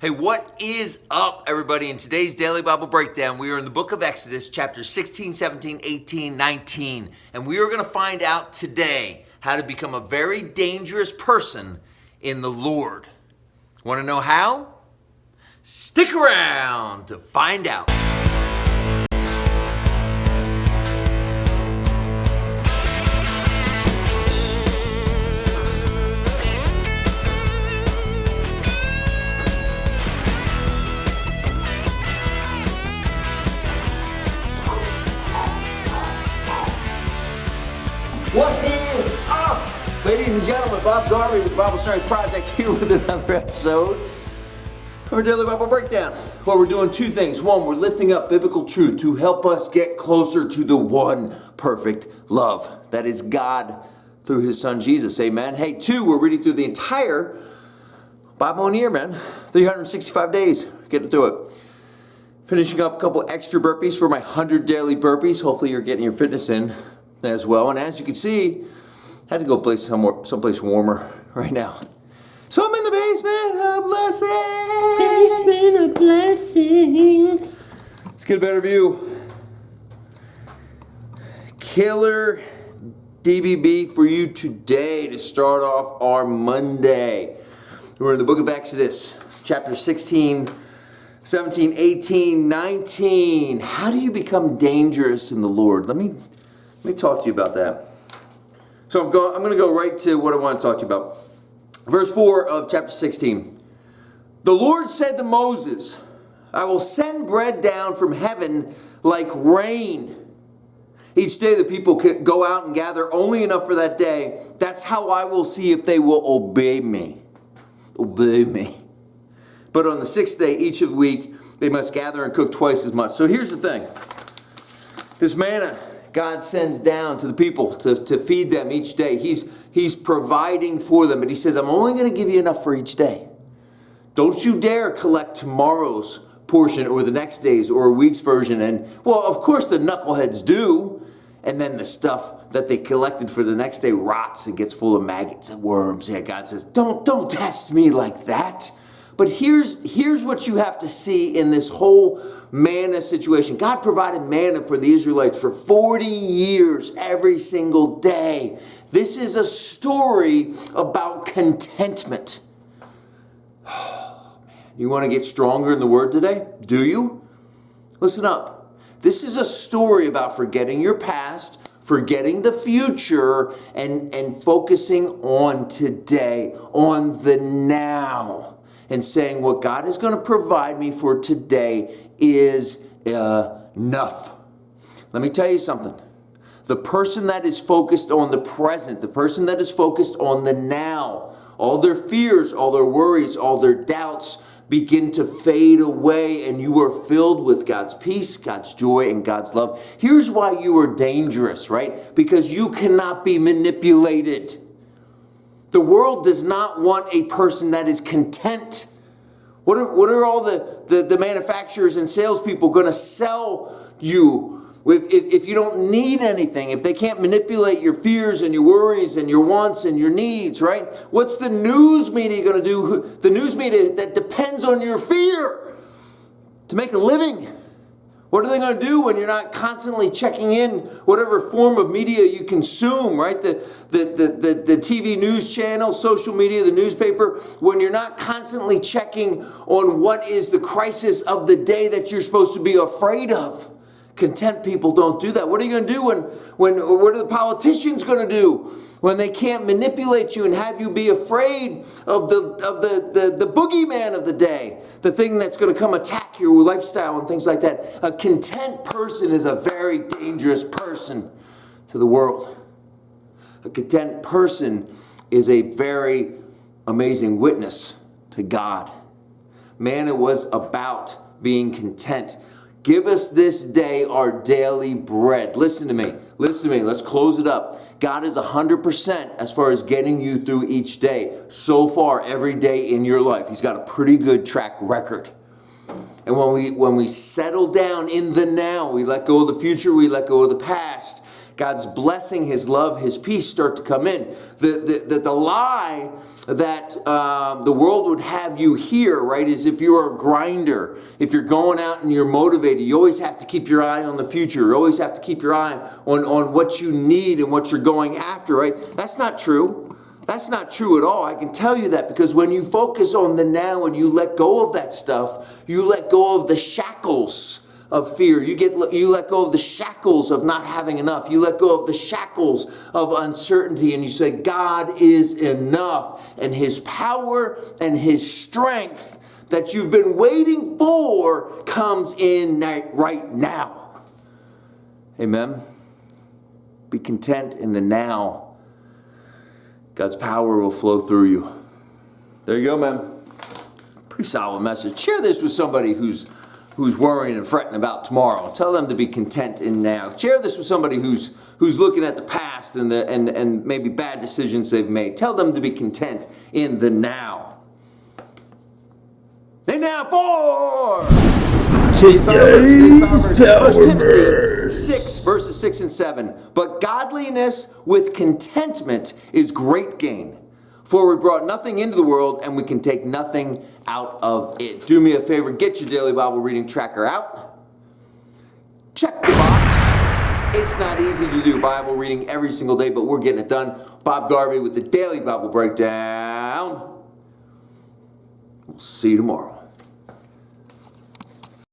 Hey, what is up, everybody? In today's Daily Bible Breakdown, we are in the book of Exodus, chapters 16, 17, 18, 19. And we are going to find out today how to become a very dangerous person in the Lord. Want to know how? Stick around to find out. What is up, ladies and gentlemen? Bob Darby with the Bible Science Project here with another episode of our Daily Bible Breakdown. Well, we're doing two things. One, we're lifting up biblical truth to help us get closer to the one perfect love. That is God through His Son Jesus. Amen. Hey, two, we're reading through the entire Bible in a year, man. 365 days. Getting through it. Finishing up a couple extra burpees for my 100 daily burpees. Hopefully you're getting your fitness in as well. And as you can see, I had to go someplace warmer right now. So I'm in the basement of blessings. Basement of blessings. Let's get a better view. Killer DBB for you today to start off our Monday. We're in the book of Exodus, chapter 16, 17, 18, 19. How do you become dangerous in the Lord? Let me talk to you about that. So I'm going to go right to what I want to talk to you about. Verse 4 of chapter 16. The Lord said to Moses, I will send bread down from heaven like rain. Each day the people go out and gather only enough for that day. That's how I will see if they will obey me. Obey me. But on the sixth day, each of the week, they must gather and cook twice as much. So here's the thing. This manna God sends down to the people to feed them each day. He's providing for them. But He says, I'm only going to give you enough for each day. Don't you dare collect tomorrow's portion or the next day's or a week's version. And, well, of course the knuckleheads do. And then the stuff that they collected for the next day rots and gets full of maggots and worms. Yeah, God says, don't test me like that. But here's what you have to see in this whole manna situation. God provided manna for the Israelites for 40 years every single day. This is a story about contentment. Oh, man. You want to get stronger in the Word today? Do you? Listen up. This is a story about forgetting your past, forgetting the future, and focusing on today, on the now. And saying what God is going to provide me for today is enough. Let me tell you something. The person that is focused on the present, the person that is focused on the now, all their fears, all their worries, all their doubts begin to fade away, and you are filled with God's peace, God's joy, and God's love. Here's why you are dangerous, right? Because you cannot be manipulated. The world does not want a person that is content. What are all the manufacturers and salespeople going to sell you if you don't need anything, if they can't manipulate your fears and your worries and your wants and your needs, right? What's the news media going to do? The news media that depends on your fear to make a living. What are they going to do when you're not constantly checking in whatever form of media you consume, right? The TV news channel, social media, the newspaper, when you're not constantly checking on what is the crisis of the day that you're supposed to be afraid of. Content people don't do that. What are you going to do when what are the politicians going to do when they can't manipulate you and have you be afraid of the boogeyman of the day, the thing that's going to come attack your lifestyle and things like that? A content person is a very dangerous person to the world. A content person is a very amazing witness to God. Manna was about being content. Give us this day our daily bread. Listen to me. Let's close it up. God is 100% as far as getting you through each day. So far, every day in your life, He's got a pretty good track record. And when we settle down in the now, we let go of the future, we let go of the past. God's blessing, His love, His peace start to come in. The lie that the world would have you hear, right, is if you're a grinder, if you're going out and you're motivated, you always have to keep your eye on the future. You always have to keep your eye on what you need and what you're going after, right? That's not true. That's not true at all. I can tell you that because when you focus on the now and you let go of that stuff, you let go of the shackles of fear. You let go of the shackles of not having enough. You let go of the shackles of uncertainty and you say, God is enough. And His power and His strength that you've been waiting for comes in right now. Amen. Be content in the now. God's power will flow through you. There you go, man. Pretty solid message. Share this with somebody who's worrying and fretting about tomorrow. Tell them to be content in now. Share this with somebody who's looking at the past and maybe bad decisions they've made. Tell them to be content in the now. And now for today's Proverbs. 1 Timothy 6, verses 6 and 7. But godliness with contentment is great gain. For we brought nothing into the world, and we can take nothing out of it. Do me a favor, get your daily Bible reading tracker out. Check the box. It's not easy to do Bible reading every single day, but we're getting it done. Bob Garvey with the Daily Bible Breakdown. We'll see you tomorrow.